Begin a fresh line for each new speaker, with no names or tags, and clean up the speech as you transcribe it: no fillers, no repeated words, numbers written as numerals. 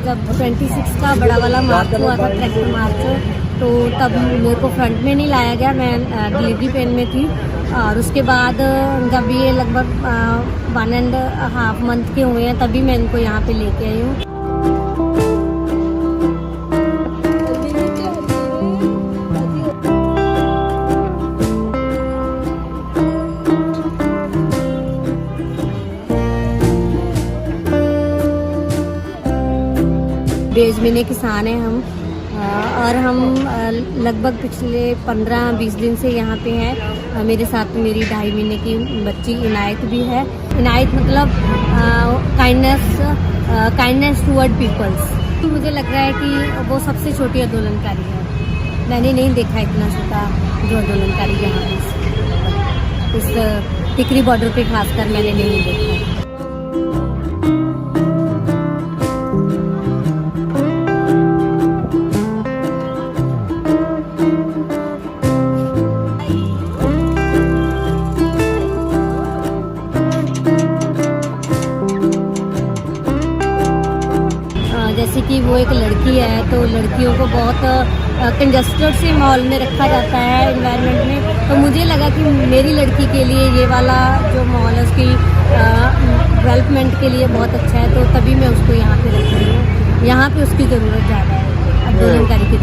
जब 26 का बड़ा वाला मार्च हुआ था, ट्रैक्टर मार्च, तो तब मेरे को फ्रंट में नहीं लाया गया, मैं डिलीवरी पेन में थी। और उसके बाद जब ये लगभग 1.5 मंथ के हुए हैं, तभी मैं इनको यहाँ पे लेके आई हूँ। बेज महीने किसान हैं हम, और हम लगभग पिछले 15-20 दिन से यहाँ पे हैं। मेरे साथ मेरी 2.5 महीने की बच्ची इनायत भी है। इनायत मतलब काइंडनेस टुवर्ड पीपल्स। मुझे लग रहा है कि वो सबसे छोटी आंदोलनकारी है। मैंने नहीं देखा इतना छोटा जो आंदोलनकारी यहाँ पे इस टिकरी बॉर्डर पे खासकर मैंने नहीं देखा। जैसे कि वो एक लड़की है, तो लड़कियों को बहुत कंजस्टेड से माहौल में रखा जाता है, एनवायरनमेंट में। तो मुझे लगा कि मेरी लड़की के लिए ये वाला जो माहौल है उसकी डेवलपमेंट के लिए बहुत अच्छा है, तो तभी मैं उसको यहाँ पे रख रही हूँ। यहाँ पे उसकी ज़रूरत ज़्यादा है आंदोलनकारी की।